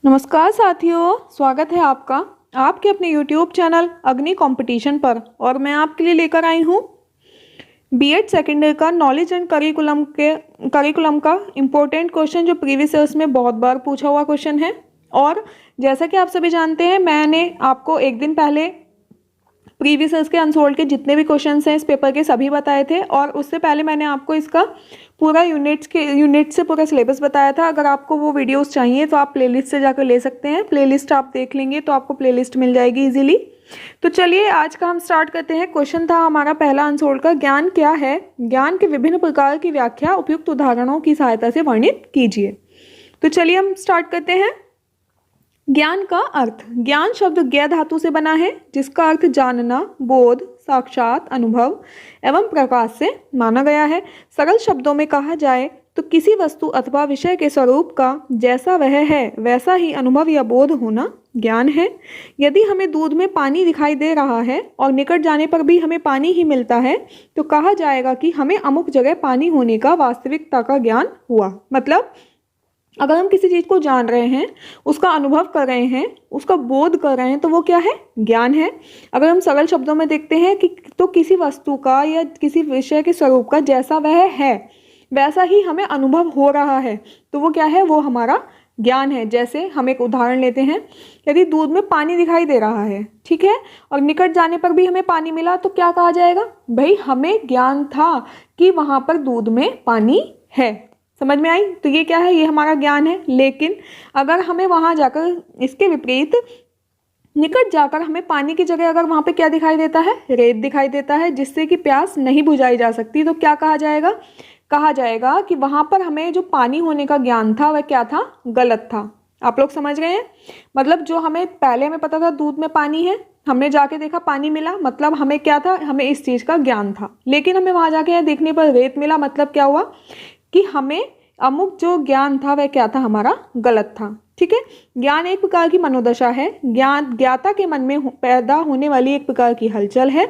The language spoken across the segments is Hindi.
नमस्कार साथियों, स्वागत है आपका आपके अपने YouTube चैनल अग्नि कंपटीशन पर। और मैं आपके लिए लेकर आई हूँ बीएड सेकेंड ईयर का नॉलेज एंड करिकुलम का इम्पोर्टेंट क्वेश्चन जो प्रीवियस ईयर्स में बहुत बार पूछा हुआ क्वेश्चन है। और जैसा कि आप सभी जानते हैं, मैंने आपको एक दिन पहले प्रीवियस ईयर्स के अनसोल्ड के जितने भी क्वेश्चंस हैं इस पेपर के सभी बताए थे। और उससे पहले मैंने आपको इसका पूरा यूनिट से पूरा सिलेबस बताया था। अगर आपको वो वीडियोस चाहिए तो आप प्लेलिस्ट से जाकर ले सकते हैं। प्लेलिस्ट आप देख लेंगे तो आपको प्लेलिस्ट मिल जाएगी इजीली। तो चलिए आज का हम स्टार्ट करते हैं। क्वेश्चन था हमारा पहला अनसोल्ड का, ज्ञान क्या है? ज्ञान के विभिन्न प्रकार की व्याख्या उपयुक्त उदाहरणों की सहायता से वर्णित कीजिए। तो चलिए हम स्टार्ट करते हैं। ज्ञान का अर्थ। ज्ञान शब्द ज्ञ धातु से बना है, जिसका अर्थ जानना, बोध, साक्षात अनुभव एवं प्रकाश से माना गया है। सरल शब्दों में कहा जाए तो किसी वस्तु अथवा विषय के स्वरूप का जैसा वह है वैसा ही अनुभव या बोध होना ज्ञान है। यदि हमें दूध में पानी दिखाई दे रहा है और निकट जाने पर भी हमें पानी ही मिलता है तो कहा जाएगा कि हमें अमुक जगह पानी होने का वास्तविकता का ज्ञान हुआ। मतलब अगर हम किसी चीज़ को जान रहे हैं, उसका अनुभव कर रहे हैं, उसका बोध कर रहे हैं, तो वो क्या है? ज्ञान है। अगर हम सरल शब्दों में देखते हैं कि तो किसी वस्तु का या किसी विषय के स्वरूप का जैसा वह है वैसा ही हमें अनुभव हो रहा है, तो वो क्या है? वो हमारा ज्ञान है। जैसे हम एक उदाहरण लेते हैं, यदि दूध में पानी दिखाई दे रहा है, ठीक है, और निकट जाने पर भी हमें पानी मिला, तो क्या कहा जाएगा? भाई हमें ज्ञान था कि वहाँ पर दूध में पानी है। समझ में आई? तो ये क्या है? ये हमारा ज्ञान है। लेकिन अगर हमें वहां जाकर इसके विपरीत निकट जाकर हमें पानी की जगह अगर वहां पे क्या दिखाई देता है? रेत दिखाई देता है, जिससे कि प्यास नहीं बुझाई जा सकती, तो क्या कहा जाएगा? कहा जाएगा कि वहां पर हमें जो पानी होने का ज्ञान था वह क्या था? गलत था। आप लोग समझ गए हैं? मतलब जो हमें पहले हमें पता था दूध में पानी है, हमने जाके देखा पानी मिला, मतलब हमें क्या था? हमें इस चीज का ज्ञान था। लेकिन हमें वहां जाके देखने पर रेत मिला, मतलब क्या हुआ कि हमें अमुक जो ज्ञान था वह क्या था? हमारा गलत था। ठीक है। ज्ञान एक प्रकार की मनोदशा है। ज्ञान ज्ञाता के मन में पैदा होने वाली एक प्रकार की हलचल है।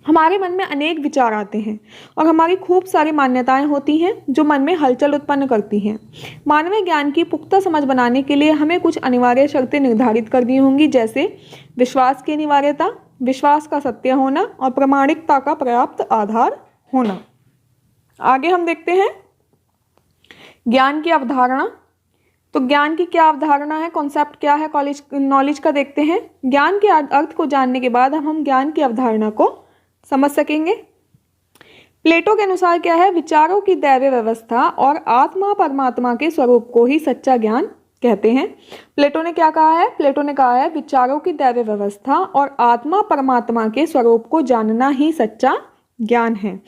हमारे मन में अनेक विचार आते हैं और हमारी खूब सारी मान्यताएं होती हैं जो मन में हलचल उत्पन्न करती हैं। मानवीय ज्ञान की पुख्ता समझ बनाने के लिए हमें कुछ अनिवार्य शर्तें निर्धारित करनी होंगी, जैसे विश्वास की अनिवार्यता, विश्वास का सत्य होना और प्रामाणिकता का पर्याप्त आधार होना। आगे हम देखते हैं ज्ञान की अवधारणा। तो ज्ञान की क्या अवधारणा है, कॉन्सेप्ट क्या है नॉलेज का देखते हैं। ज्ञान के अर्थ को जानने के बाद हम ज्ञान की अवधारणा को समझ सकेंगे। प्लेटो के अनुसार क्या है? विचारों की दैवीय व्यवस्था और आत्मा परमात्मा के स्वरूप को ही सच्चा ज्ञान कहते हैं। प्लेटो ने क्या कहा है? प्लेटो ने कहा है विचारों की दैवीय व्यवस्था और आत्मा परमात्मा के स्वरूप को जानना ही सच्चा ज्ञान है।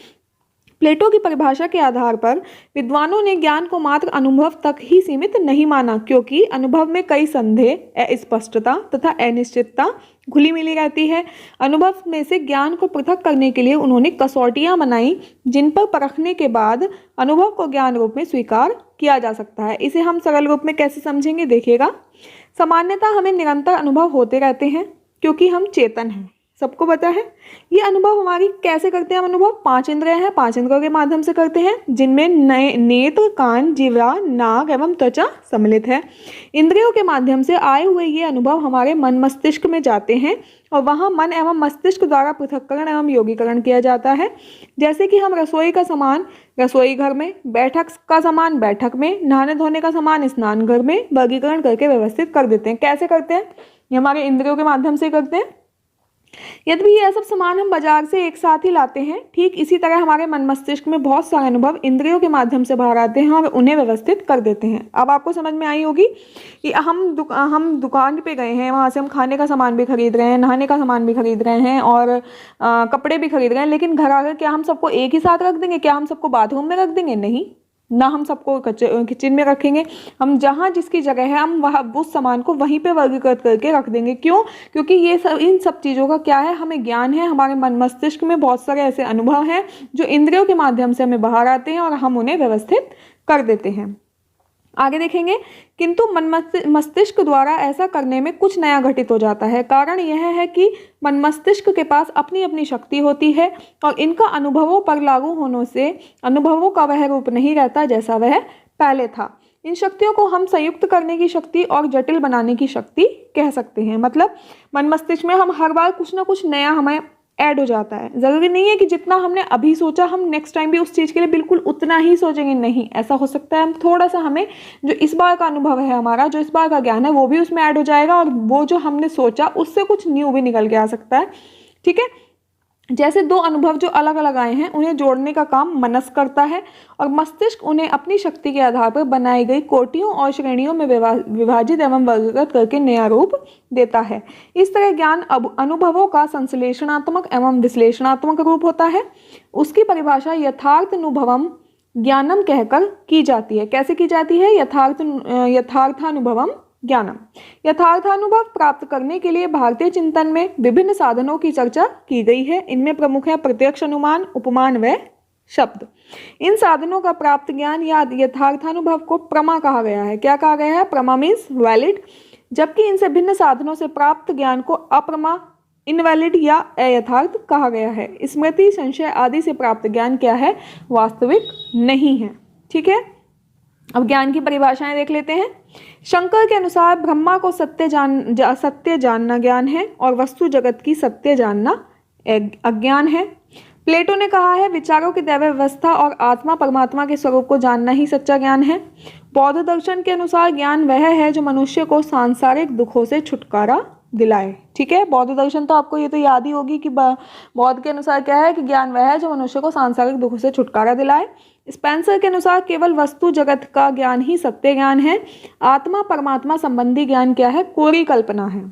प्लेटो की परिभाषा के आधार पर विद्वानों ने ज्ञान को मात्र अनुभव तक ही सीमित नहीं माना, क्योंकि अनुभव में कई संदेह, अस्पष्टता तथा अनिश्चितता घुली मिली रहती है। अनुभव में से ज्ञान को पृथक करने के लिए उन्होंने कसौटियां बनाई, जिन पर परखने के बाद अनुभव को ज्ञान रूप में स्वीकार किया जा सकता है। इसे हम सरल रूप में कैसे समझेंगे, देखिएगा। सामान्यतः हमें निरंतर अनुभव होते रहते हैं क्योंकि हम चेतन हैं, सबको पता है। ये अनुभव हमारी कैसे करते हैं? हम अनुभव 5 इंद्रियां हैं, 5 इंद्रियों के माध्यम से करते हैं, जिनमें नेत्र, कान, जिह्वा, नाक एवं त्वचा सम्मिलित है। इंद्रियों के माध्यम से आए हुए ये अनुभव हमारे मन मस्तिष्क में जाते हैं और वहाँ मन एवं मस्तिष्क द्वारा पृथक्करण एवं योगीकरण किया जाता है। जैसे कि हम रसोई का सामान रसोई घर में, बैठक का सामान बैठक में, नहाने धोने का सामान स्नान घर में वर्गीकरण करके व्यवस्थित कर देते हैं। कैसे करते हैं? ये हमारे इंद्रियों के माध्यम से करते हैं। यदि ये सब सामान हम बाजार से एक साथ ही लाते हैं, ठीक इसी तरह हमारे मन मस्तिष्क में बहुत सारे अनुभव इंद्रियों के माध्यम से बाहर आते हैं और उन्हें व्यवस्थित कर देते हैं। अब आपको समझ में आई होगी कि हम दुकान पे गए हैं, वहाँ से हम खाने का सामान भी खरीद रहे हैं, नहाने का सामान भी खरीद रहे हैं और कपड़े भी खरीद रहे हैं, लेकिन घर आकर क्या हम सबको एक ही साथ रख देंगे? क्या हम सबको बाथरूम में रख देंगे? नहीं ना, हम सबको किचन में रखेंगे। हम जहाँ जिसकी जगह है हम वहाँ उस सामान को वहीं पे वर्गीकृत करके रख देंगे। क्यों? क्योंकि इन सब चीज़ों का क्या है? हमें ज्ञान है। हमारे मन मस्तिष्क में बहुत सारे ऐसे अनुभव हैं जो इंद्रियों के माध्यम से हमें बाहर आते हैं और हम उन्हें व्यवस्थित कर देते हैं। आगे देखेंगे, किंतु मन मस्तिष्क द्वारा ऐसा करने में कुछ नया घटित हो जाता है। कारण यह है कि मन मस्तिष्क के पास अपनी अपनी शक्ति होती है और इनका अनुभवों पर लागू होने से अनुभवों का वह रूप नहीं रहता जैसा वह पहले था। इन शक्तियों को हम संयुक्त करने की शक्ति और जटिल बनाने की शक्ति कह सकते हैं। मतलब मन मस्तिष्क में हम हर बार कुछ ना कुछ नया हमें ऐड हो जाता है। ज़रूरी नहीं है कि जितना हमने अभी सोचा हम नेक्स्ट टाइम भी उस चीज़ के लिए बिल्कुल उतना ही सोचेंगे, नहीं, ऐसा हो सकता है हम थोड़ा सा, हमें जो इस बार का अनुभव है हमारा, जो इस बार का ज्ञान है, वो भी उसमें ऐड हो जाएगा और वो जो हमने सोचा उससे कुछ न्यू भी निकल के आ सकता है। ठीक है, जैसे दो अनुभव जो अलग अलग आए हैं उन्हें जोड़ने का काम मनस करता है और मस्तिष्क उन्हें अपनी शक्ति के आधार पर बनाई गई कोटियों और श्रेणियों में विभाजित एवं वर्गीकृत करके नया रूप देता है। इस तरह ज्ञान अनुभवों का संश्लेषणात्मक एवं विश्लेषणात्मक रूप होता है। उसकी परिभाषा यथार्थ अनुभवम ज्ञानम कहकर की जाती है। कैसे की जाती है? यथार्थानुभवम ज्ञानम। यथार्थानुभव प्राप्त करने के लिए भारतीय चिंतन में विभिन्न साधनों की चर्चा की गई है। इनमें प्रमुख है प्रत्यक्ष अनुमान, उपमान व शब्द। इन साधनों का प्राप्त ज्ञान या यथार्थानुभव को प्रमा कहा गया है। क्या कहा गया है? प्रमा मीन्स वैलिड, जबकि इनसे भिन्न साधनों से प्राप्त ज्ञान को अप्रमा, इनवैलिड या अयथार्थ कहा गया है। स्मृति, संशय आदि से प्राप्त ज्ञान क्या है? वास्तविक नहीं है। ठीक है, अब ज्ञान की परिभाषाएं देख लेते हैं। शंकर के अनुसार ब्रह्मा को सत्य जानना ज्ञान है और वस्तु जगत की सत्य जानना अज्ञान है। प्लेटो ने कहा है विचारों की दैव व्यवस्था और आत्मा परमात्मा के स्वरूप को जानना ही सच्चा ज्ञान है। बौद्ध दर्शन के अनुसार ज्ञान वह है जो मनुष्य को सांसारिक दुखों से छुटकारा दिलाए। ठीक है, बौद्ध दर्शन तो आपको ये तो याद ही होगी कि बौद्ध के अनुसार क्या है कि ज्ञान वह है जो मनुष्य को सांसारिक दुखों से छुटकारा दिलाए। स्पेंसर के अनुसार केवल वस्तु जगत का ज्ञान ही सत्य ज्ञान है। आत्मा परमात्मा संबंधी ज्ञान क्या है? कोरी कल्पना है।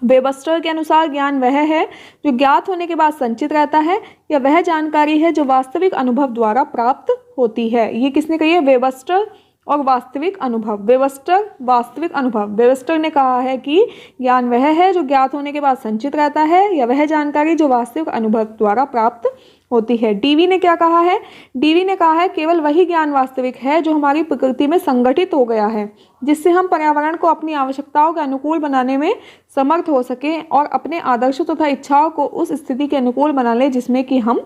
वेबस्टर के अनुसार ज्ञान वह है जो ज्ञात होने के बाद संचित रहता है या वह जानकारी है जो वास्तविक अनुभव द्वारा प्राप्त होती है। ये किसने कही है? वेबस्टर और वास्तविक अनुभव। वेबस्टर वास्तविक अनुभव। वेबस्टर ने कहा है कि ज्ञान वह है जो ज्ञात होने के बाद संचित रहता है या वह जानकारी जो वास्तविक अनुभव द्वारा प्राप्त होती है। डीवी ने क्या कहा है? डीवी ने कहा है केवल वही ज्ञान वास्तविक है जो हमारी प्रकृति में संगठित हो गया है, जिससे हम पर्यावरण को अपनी आवश्यकताओं के अनुकूल बनाने में समर्थ हो सके और अपने आदर्शों तथा इच्छाओं को उस स्थिति के अनुकूल बना ले जिसमें कि हम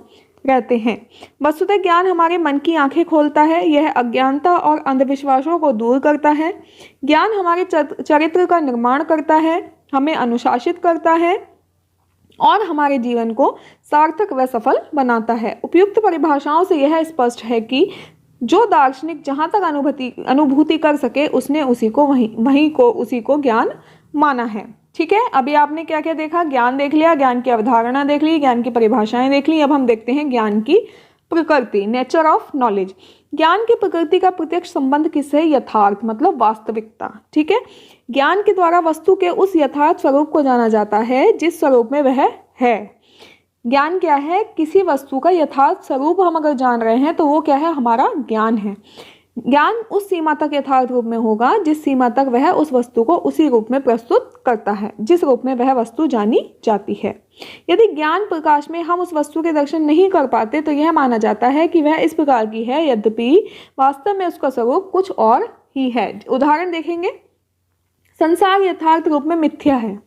रहते हैं। वस्तुतः ज्ञान हमारे मन की आंखें खोलता है। यह अज्ञानता और अंधविश्वासों को दूर करता है। ज्ञान हमारे चरित्र का निर्माण करता है, हमें अनुशासित करता है और हमारे जीवन को सार्थक व सफल बनाता है। उपयुक्त परिभाषाओं से यह स्पष्ट है कि जो दार्शनिक जहाँ तक अनुभूति कर सके उसने उसी को ज्ञान माना है। ठीक है, अभी आपने क्या क्या देखा? ज्ञान देख लिया, ज्ञान की अवधारणा देख ली, ज्ञान की परिभाषाएं देख ली। अब हम देखते हैं ज्ञान की प्रकृति, नेचर ऑफ नॉलेज। ज्ञान की प्रकृति का प्रत्यक्ष संबंध किससे? यथार्थ मतलब वास्तविकता। ठीक है, ज्ञान के द्वारा वस्तु के उस यथार्थ स्वरूप को जाना जाता है जिस स्वरूप में वह है। ज्ञान क्या है? किसी वस्तु का यथार्थ स्वरूप हम अगर जान रहे हैं तो वो क्या है? हमारा ज्ञान है। ज्ञान उस सीमा तक यथार्थ रूप में होगा जिस सीमा तक वह उस वस्तु को उसी रूप में प्रस्तुत करता है जिस रूप में वह वस्तु जानी जाती है। यदि ज्ञान प्रकाश में हम उस वस्तु के दर्शन नहीं कर पाते तो यह माना जाता है कि वह इस प्रकार की है, यद्यपि वास्तव में उसका स्वरूप कुछ और ही है। उदाहरण देखेंगे, संसार यथार्थ रूप में मिथ्या है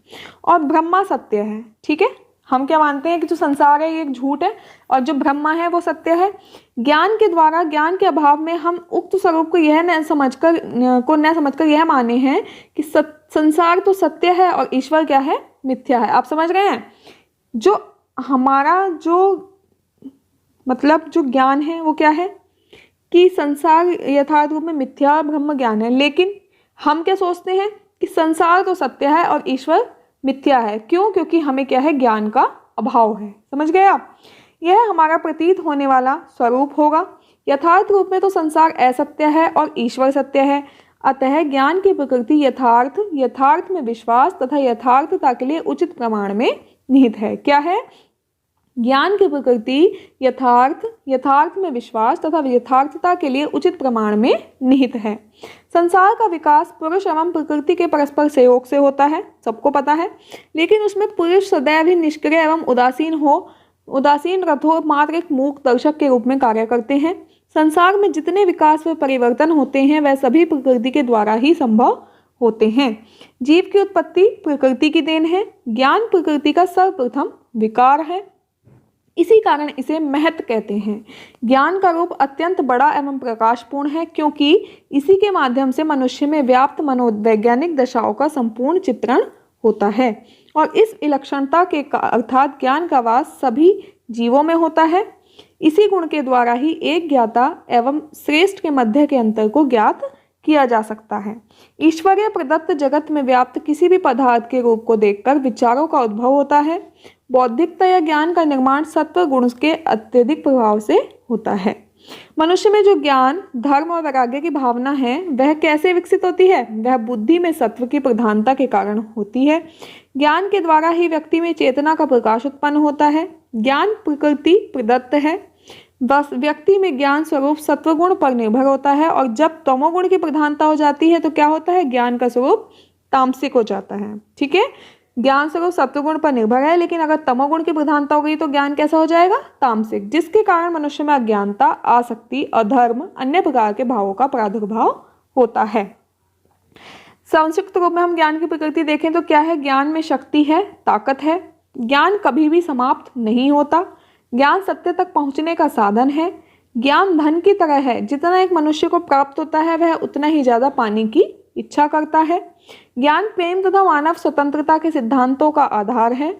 और ब्रह्मा सत्य है। ठीक है, हम क्या मानते हैं कि जो संसार है ये एक झूठ है और जो ब्रह्मा है वो सत्य है। ज्ञान के द्वारा, ज्ञान के अभाव में हम उक्त स्वरूप को न समझकर यह माने हैं कि संसार तो सत्य है और ईश्वर क्या है? मिथ्या है। आप समझ रहे हैं? जो हमारा जो ज्ञान है वो क्या है कि संसार यथार्थ रूप में मिथ्या ब्रह्म ज्ञान है, लेकिन हम क्या सोचते हैं कि संसार तो सत्य है और ईश्वर मिथ्या है। क्यों? क्योंकि हमें क्या है? ज्ञान का अभाव है। समझ गए आप? यह हमारा प्रतीत होने वाला स्वरूप होगा। यथार्थ रूप में तो संसार असत्य है और ईश्वर सत्य है। अतः ज्ञान की प्रकृति यथार्थ में विश्वास तथा यथार्थता के लिए उचित प्रमाण में निहित है। क्या है? ज्ञान की प्रकृति यथार्थ में विश्वास तथा यथार्थता के लिए उचित प्रमाण में निहित है। संसार का विकास पुरुष एवं प्रकृति के परस्पर सहयोग से होता है, सबको पता है, लेकिन उसमें पुरुष सदैव ही निष्क्रिय एवं उदासीन रथो मात्र एक मूक दर्शक के रूप में कार्य करते हैं। संसार में जितने विकास व परिवर्तन होते हैं वह सभी प्रकृति के द्वारा ही संभव होते हैं। जीव की उत्पत्ति प्रकृति की देन है। ज्ञान प्रकृति का सर्वप्रथम विकार है। इसी कारण इसे महत्व कहते हैं। ज्ञान का रूप अत्यंत बड़ा एवं प्रकाशपूर्ण है, क्योंकि इसी के माध्यम से मनुष्य में व्याप्त मनोवैज्ञानिक दशाओं का संपूर्ण चित्रण होता है और इस विलक्षणता के अर्थात ज्ञान का वास सभी जीवों में होता है। इसी गुण के द्वारा ही एक ज्ञाता एवं श्रेष्ठ के मध्य के अंतर को ज्ञात किया जा सकता है। ईश्वरीय प्रदत्त जगत में व्याप्त किसी भी पदार्थ के रूप को देखकर विचारों का उद्भव होता है। बौद्धिकता या ज्ञान का निर्माण सत्व गुण के अत्यधिक प्रभाव से होता है। मनुष्य में जो ज्ञान, धर्म और वैराग्य की भावना है वह कैसे विकसित होती है? वह बुद्धि में सत्व की प्रधानता के कारण होती है। ज्ञान के द्वारा ही व्यक्ति में चेतना का प्रकाश उत्पन्न होता है। ज्ञान प्रकृति प्रदत्त है, बस व्यक्ति में ज्ञान स्वरूप सत्वगुण पर निर्भर होता है और जब तमोगुण की प्रधानता हो जाती है तो क्या होता है? ज्ञान का स्वरूप तामसिक हो जाता है। ठीक है, ज्ञान स्वरूप सत्वगुण पर निर्भर है, लेकिन अगर तमोगुण की प्रधानता हो गई तो ज्ञान कैसा हो जाएगा? तामसिक, जिसके कारण मनुष्य में अज्ञानता, आसक्ति, अधर्म, अन्य प्रकार के भावों का प्रादुर्भाव होता है। संक्षिप्त रूप में हम ज्ञान की प्रकृति देखें तो क्या है? ज्ञान में शक्ति है, ताकत है। ज्ञान कभी भी समाप्त नहीं होता। ज्ञान सत्य तक पहुंचने का साधन है। ज्ञान धन की तरह है, जितना एक मनुष्य को प्राप्त होता है वह उतना ही ज्यादा पाने की इच्छा करता है। ज्ञान प्रेम तथा मानव स्वतंत्रता के सिद्धांतों का आधार है।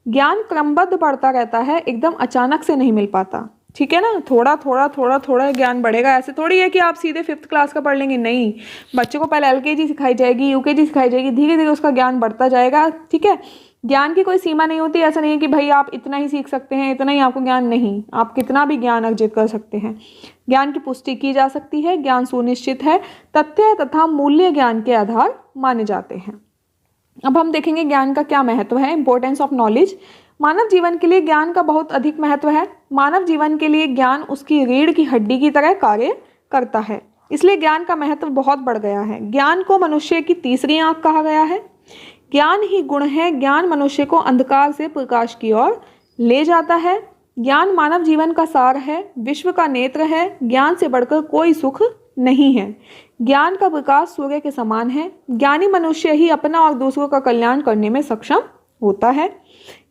ज्ञान क्रमबद्ध बढ़ता रहता है, एकदम अचानक से नहीं मिल पाता। ठीक है ना, थोड़ा थोड़ा ज्ञान बढ़ेगा। ऐसे थोड़ी है कि आप सीधे 5th क्लास का पढ़ लेंगे, नहीं। बच्चे को पहले LKG सिखाई जाएगी, UKG सिखाई जाएगी, धीरे धीरे उसका ज्ञान बढ़ता जाएगा। ठीक है, ज्ञान की कोई सीमा नहीं होती। ऐसा नहीं है कि भाई आप इतना ही सीख सकते हैं, इतना ही आपको ज्ञान, नहीं, आप कितना भी ज्ञान अर्जित कर सकते हैं। ज्ञान की पुष्टि की जा सकती है। ज्ञान सुनिश्चित है, तथ्य तथा मूल्य ज्ञान के आधार माने जाते हैं। अब हम देखेंगे ज्ञान का क्या महत्व है। Importance of knowledge. मानव जीवन के लिए ज्ञान का बहुत अधिक महत्व है। मानव जीवन के लिए ज्ञान उसकी रीढ़ की हड्डी की तरह कार्य करता है, इसलिए ज्ञान का महत्व बहुत बढ़ गया है। ज्ञान को मनुष्य की तीसरी आंख कहा गया है। ज्ञान ही गुण है। ज्ञान मनुष्य को अंधकार से प्रकाश की ओर ले जाता है। ज्ञान मानव जीवन का सार है, विश्व का नेत्र है। ज्ञान से बढ़कर कोई सुख नहीं है। ज्ञान का प्रकाश सूर्य के समान है। ज्ञानी मनुष्य ही अपना और दूसरों का कल्याण करने में सक्षम होता है।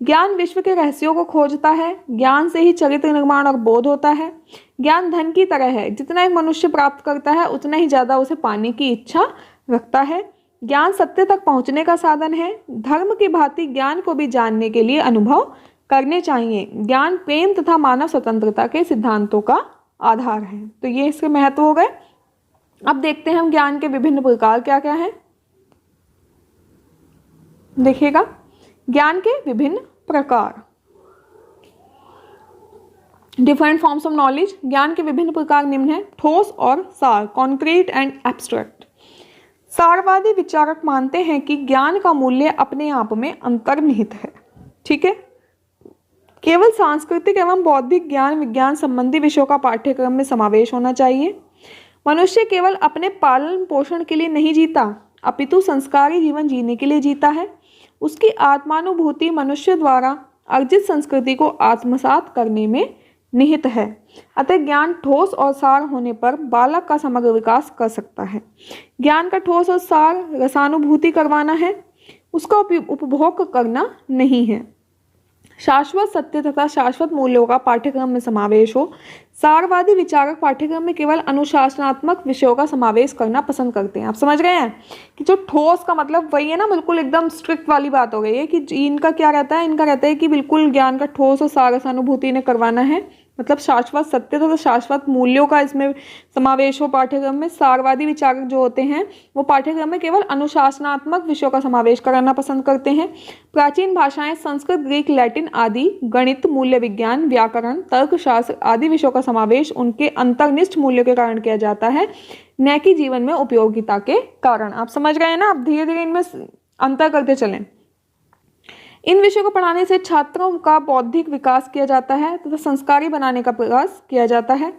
ज्ञान विश्व के रहस्यों को खोजता है। ज्ञान से ही चरित्र निर्माण और बोध होता है। ज्ञान धन की तरह है, जितना एक मनुष्य प्राप्त करता है उतना ही ज्यादा उसे पाने की इच्छा रखता है। ज्ञान सत्य तक पहुंचने का साधन है। धर्म की भांति ज्ञान को भी जानने के लिए अनुभव करने चाहिए। ज्ञान प्रेम तथा मानव स्वतंत्रता के सिद्धांतों का आधार है। तो ये इसके महत्व हो गए। अब देखते हैं हम ज्ञान के विभिन्न प्रकार क्या क्या हैं। देखिएगा, ज्ञान के विभिन्न प्रकार, डिफरेंट फॉर्म्स ऑफ नॉलेज। ज्ञान के विभिन्न प्रकार निम्न है। ठोस और सार, कॉन्क्रीट एंड एब्स्ट्रैक्ट। सारवादी विचारक मानते हैं कि ज्ञान का मूल्य अपने आप में अंतर्निहित है। ठीक है, केवल सांस्कृतिक एवं बौद्धिक ज्ञान विज्ञान संबंधी विषयों का पाठ्यक्रम में समावेश होना चाहिए। मनुष्य केवल अपने पालन पोषण के लिए नहीं जीता, अपितु संस्कारी जीवन जीने के लिए जीता है। उसकी आत्मानुभूति मनुष्य द्वारा अर्जित संस्कृति को आत्मसात करने में निहित है। अतः ज्ञान ठोस और सार होने पर बालक का समग्र विकास कर सकता है। ज्ञान का ठोस और सार रसानुभूति करवाना है, उसका उपभोग करना नहीं है। शाश्वत सत्य तथा शाश्वत मूल्यों का पाठ्यक्रम में समावेश हो। सारवादी विचारक पाठ्यक्रम में केवल अनुशासनात्मक विषयों का समावेश करना पसंद करते हैं। आप समझ गए हैं कि जो ठोस का मतलब वही है ना, बिल्कुल एकदम स्ट्रिक्ट वाली बात हो गई है कि इनका क्या रहता है, इनका रहता है कि बिल्कुल ज्ञान का ठोस और सार रसानुभूति इन्हें करवाना है, मतलब शाश्वत सत्य तथा शाश्वत मूल्यों का इसमें समावेश हो पाठ्यक्रम में। सारवादी विचारक जो होते हैं वो पाठ्यक्रम में केवल अनुशासनात्मक विषयों का समावेश कराना पसंद करते हैं। प्राचीन भाषाएं संस्कृत, ग्रीक, लैटिन आदि, गणित, मूल्य विज्ञान, व्याकरण, तर्कशास्त्र आदि विषयों का समावेश उनके अंतर्निष्ठ मूल्यों के कारण किया जाता है, न कि जीवन में उपयोगिता के कारण। आप समझ गए ना, अब धीरे धीरे इनमें अंतर करते चलें। इन विषयों को पढ़ाने से छात्रों का बौद्धिक विकास किया जाता है तथा संस्कारी बनाने का प्रयास किया जाता है।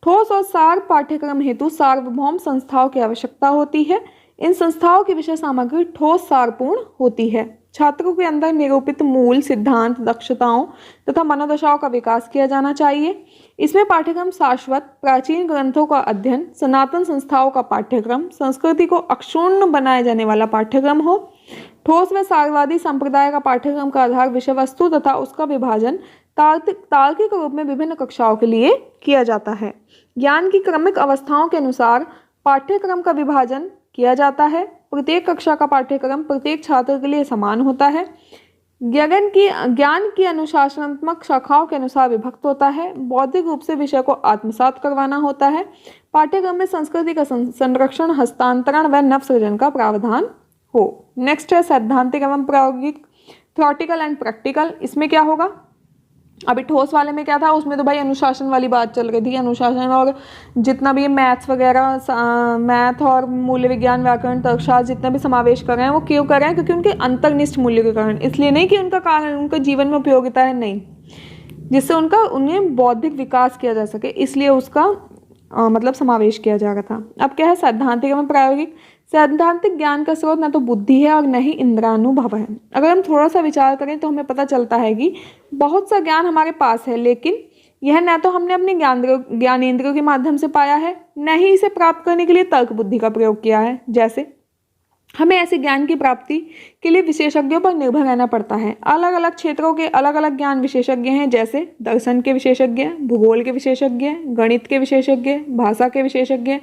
ठोस और सार पाठ्यक्रम हेतु सार्वभौम संस्थाओं की आवश्यकता होती है। इन संस्थाओं की विषय सामग्री ठोस सारपूर्ण होती है। छात्रों के अंदर निरूपित मूल सिद्धांत, दक्षताओं तथा मनोदशाओं का विकास किया जाना चाहिए। इसमें पाठ्यक्रम शाश्वत, प्राचीन ग्रंथों का अध्ययन, सनातन संस्थाओं का पाठ्यक्रम, संस्कृति को अक्षुण्ण बनाए जाने वाला पाठ्यक्रम हो। ठोस व सारवादी संप्रदाय का पाठ्यक्रम का आधार विषय वस्तु तथा उसका विभाजन तार्किक रूप में विभिन्न कक्षाओं के लिए किया जाता है। ज्ञान की क्रमिक अवस्थाओं के अनुसार पाठ्यक्रम का विभाजन किया जाता है। प्रत्येक कक्षा का पाठ्यक्रम प्रत्येक छात्र के लिए समान होता है। ज्ञान की अनुशासनात्मक शाखाओं के अनुसार विभक्त होता है। बौद्धिक रूप से विषय को आत्मसात करवाना होता है। पाठ्यक्रम में संस्कृति का संरक्षण, हस्तांतरण व नव सृजन का प्रावधान हो। नेक्स्ट है सैद्धांतिक एवं प्रायोगिक, थ्योरेटिकल एंड प्रैक्टिकल। इसमें क्या होगा? अभी ठोस वाले में क्या था? उसमें तो भाई अनुशासन वाली बात चल रही थी। अनुशासन और जितना भी मैथ्स वगैरह, मैथ और मूल्य विज्ञान, व्याकरण, तर्कशास्त्र जितना भी समावेश कर रहे हैं वो क्यों कर रहे हैं? क्योंकि उनके अंतर्निष्ठ मूल्य के कारण, इसलिए नहीं कि उनका कारण उनके जीवन में उपयोगिता है, नहीं, जिससे उन्हें बौद्धिक विकास किया जा सके, इसलिए उसका मतलब समावेश किया जा रहा था। अब क्या है? सैद्धांतिक एवं प्रायोगिक। सैद्धांतिक ज्ञान का स्रोत न तो बुद्धि है और न ही इंद्रानुभव है। अगर हम थोड़ा सा विचार करें तो हमें पता चलता है कि बहुत सा ज्ञान हमारे पास है, लेकिन यह न तो हमने अपने ज्ञानेंद्रियों के माध्यम से पाया है, न ही इसे प्राप्त करने के लिए तर्क बुद्धि का प्रयोग किया है। जैसे हमें ऐसे ज्ञान की प्राप्ति के लिए विशेषज्ञों पर निर्भर रहना पड़ता है। अलग अलग क्षेत्रों के अलग अलग ज्ञान विशेषज्ञ हैं, जैसे दर्शन के विशेषज्ञ, भूगोल के विशेषज्ञ, गणित के विशेषज्ञ, भाषा के विशेषज्ञ,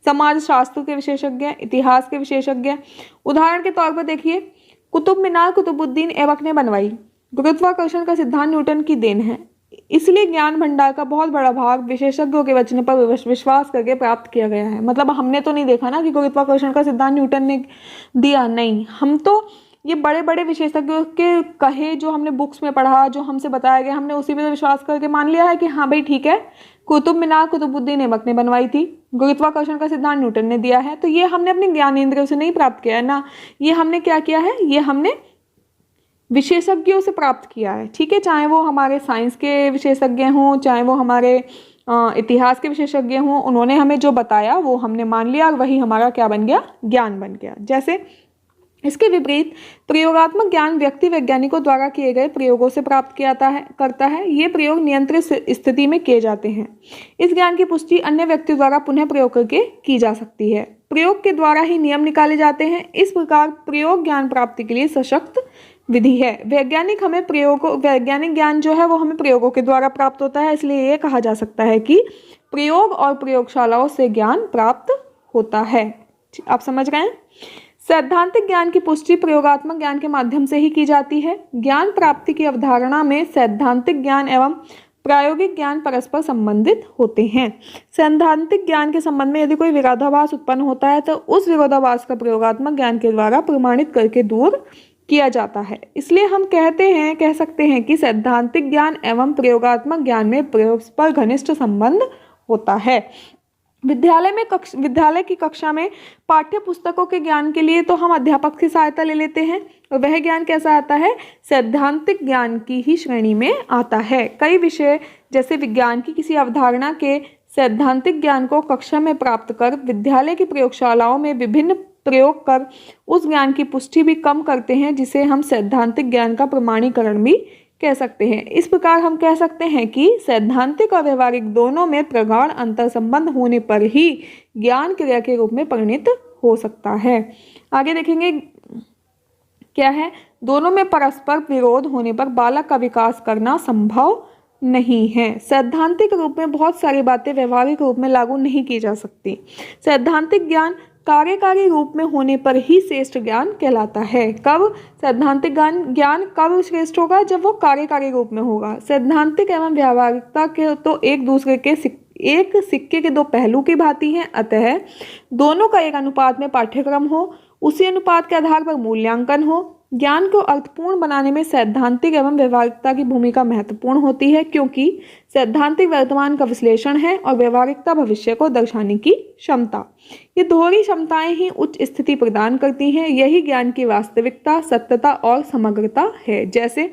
समाज शास्त्र के विशेषज्ञ, इतिहास के विशेषज्ञ। उदाहरण के तौर पर देखिए, कुतुब मीनार कुतुबुद्दीन ऐबक ने बनवाई। गुरुत्वाकर्षण का सिद्धांत न्यूटन की देन है, इसलिए ज्ञान भंडार का बहुत बड़ा भाग विशेषज्ञों के वचन पर विश्वास करके प्राप्त किया गया है। मतलब हमने तो नहीं देखा ना कि गुरुत्वाकर्षण का सिद्धांत न्यूटन ने दिया, नहीं, हम तो ये बड़े बड़े विशेषज्ञों के कहे, जो हमने बुक्स में पढ़ा, जो हमसे बताया गया, हमने उसी पर विश्वास करके मान लिया है कि हाँ भाई ठीक है, कुतुब मीनार कुतुबुद्दीन ऐबक ने बनवाई थी, गुरुत्वाकर्षण का सिद्धांत न्यूटन ने दिया है। तो ये हमने अपने ज्ञानेंद्रियों से नहीं प्राप्त किया है ना, ये हमने क्या किया है? ये हमने विशेषज्ञों से प्राप्त किया है। ठीक है, चाहे वो हमारे साइंस के विशेषज्ञ हों, चाहे वो हमारे इतिहास के विशेषज्ञ हों, उन्होंने हमें जो बताया वो हमने मान लिया और वही हमारा क्या बन गया? ज्ञान बन गया। जैसे इसके विपरीत प्रयोगात्मक ज्ञान व्यक्ति वैज्ञानिकों द्वारा किए गए प्रयोगों से प्राप्त करता है। ये प्रयोग नियंत्रित स्थिति में किए जाते हैं। इस ज्ञान की पुष्टि अन्य व्यक्ति द्वारा पुनः प्रयोग करके की जा सकती है। प्रयोग के द्वारा ही नियम निकाले जाते हैं। इस प्रकार प्रयोग ज्ञान प्राप्ति के लिए सशक्त विधि है। वैज्ञानिक ज्ञान जो है वो हमें प्रयोगों के द्वारा प्राप्त होता है, इसलिए ये कहा जा सकता है कि प्रयोग और प्रयोगशालाओं से ज्ञान प्राप्त होता है। आप समझ गए? सैद्धांतिक ज्ञान की पुष्टि प्रयोगात्मक ज्ञान के माध्यम से ही की जाती है। ज्ञान प्राप्ति की अवधारणा में सैद्धांतिक ज्ञान एवं प्रायोगिक ज्ञान परस्पर संबंधित होते हैं। सैद्धांतिक ज्ञान के संबंध में यदि कोई विरोधाभास उत्पन्न होता है तो उस विरोधाभास का प्रयोगात्मक ज्ञान के द्वारा प्रमाणित करके दूर किया जाता है। इसलिए हम कह सकते हैं कि सैद्धांतिक ज्ञान एवं प्रयोगात्मक ज्ञान में परस्पर घनिष्ठ संबंध होता है। विद्यालय की कक्षा में पाठ्य पुस्तकों के ज्ञान के लिए तो हम अध्यापक की सहायता ले लेते हैं, और वह ज्ञान कैसा आता है? सैद्धांतिक ज्ञान की ही श्रेणी में आता है। कई विषय जैसे विज्ञान की किसी अवधारणा के सैद्धांतिक ज्ञान को कक्षा में प्राप्त कर विद्यालय की प्रयोगशालाओं में विभिन्न प्रयोग कर उस ज्ञान की पुष्टि भी कम करते हैं, जिसे हम सैद्धांतिक ज्ञान का प्रमाणीकरण भी कह सकते हैं। इस प्रकार हम कह सकते हैं कि सैद्धांतिक और व्यवहारिक दोनों में प्रगाढ़ अंतर संबंध होने पर ही ज्ञान क्रिया के रूप में परिणित हो सकता है। आगे देखेंगे क्या है? दोनों में परस्पर विरोध होने पर बालक का विकास करना संभव नहीं है। सैद्धांतिक रूप में बहुत सारी बातें व्यवहारिक रूप में लागू नहीं की जा सकती। सैद्धांतिक ज्ञान कार्यकारी रूप में होने पर ही श्रेष्ठ ज्ञान कहलाता है। कब? सैद्धांतिक ज्ञान कब श्रेष्ठ होगा? जब वो कार्यकारी रूप में होगा। सैद्धांतिक एवं व्यावहारिकता के तो एक दूसरे के एक सिक्के के दो पहलू की भांति हैं, अतः दोनों का एक अनुपात में पाठ्यक्रम हो, उसी अनुपात के आधार पर मूल्यांकन हो। ज्ञान को अर्थपूर्ण बनाने में सैद्धांतिक एवं व्यवहारिकता की भूमिका महत्वपूर्ण होती है, क्योंकि सैद्धांतिक वर्तमान का विश्लेषण है और व्यवहारिकता भविष्य को दर्शाने की क्षमता। ये दोहरी क्षमताएं ही उच्च स्थिति प्रदान करती हैं। यही ज्ञान की वास्तविकता, सत्यता और समग्रता है। जैसे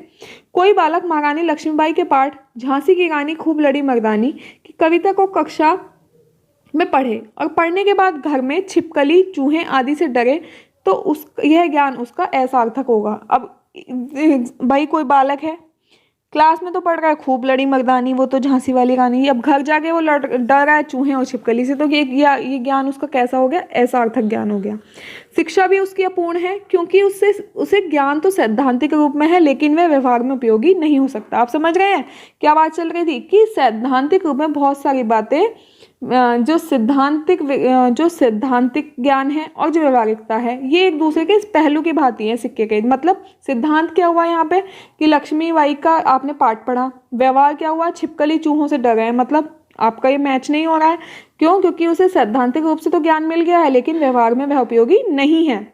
कोई बालक महारानी लक्ष्मीबाई के पाठ झांसी की रानी खूब लड़ी मर्दानी की कविता को कक्षा में पढ़े और पढ़ने के बाद घर में छिपकली, चूहे आदि से डरे, तो यह ज्ञान उसका असार्थक होगा। अब भाई कोई बालक है, क्लास में तो पढ़ रहा है खूब लड़ी मर्दानी, वो तो झांसी वाली रानी, अब घर जाके वो डर रहा है चूहे और छिपकली से। तो ये ज्ञान उसका कैसा हो गया, ऐसा अर्थक ज्ञान हो गया। शिक्षा भी उसकी अपूर्ण है क्योंकि उसे ज्ञान तो सैद्धांतिक रूप में है लेकिन वह व्यवहार में उपयोगी नहीं हो सकता। आप समझ रहे हैं क्या बात चल रही थी कि सैद्धांतिक रूप में बहुत सारी बातें जो सिद्धांतिक ज्ञान है और जो व्यवहारिकता है ये एक दूसरे के पहलू की भांति है सिक्के के। मतलब सिद्धांत क्या हुआ यहाँ पे कि लक्ष्मी बाई का आपने पाठ पढ़ा, व्यवहार क्या हुआ छिपकली चूहों से डर गए, मतलब आपका ये मैच नहीं हो रहा है। क्यों? क्योंकि उसे सैद्धांतिक रूप से तो ज्ञान मिल गया है लेकिन व्यवहार में वह उपयोगी नहीं है।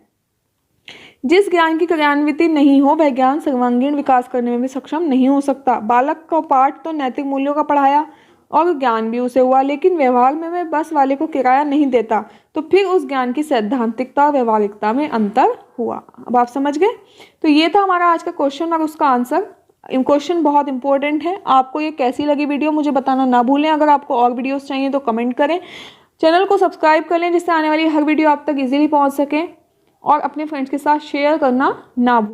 जिस ज्ञान की क्रियान्विति नहीं हो वह ज्ञान सर्वांगीण विकास करने में भी सक्षम नहीं हो सकता। बालक को पाठ तो नैतिक मूल्यों का पढ़ाया और ज्ञान भी उसे हुआ लेकिन व्यवहार में वह बस वाले को किराया नहीं देता, तो फिर उस ज्ञान की सैद्धांतिकता और व्यवहारिकता में अंतर हुआ। अब आप समझ गए। तो ये था हमारा आज का क्वेश्चन और उसका आंसर। क्वेश्चन बहुत इंपॉर्टेंट है। आपको ये कैसी लगी वीडियो मुझे बताना ना भूलें। अगर आपको और वीडियोस चाहिए तो कमेंट करें, चैनल को सब्सक्राइब कर लें जिससे आने वाली हर वीडियो आप तक इजीली पहुंच सके और अपने फ्रेंड्स के साथ शेयर करना ना भूलें।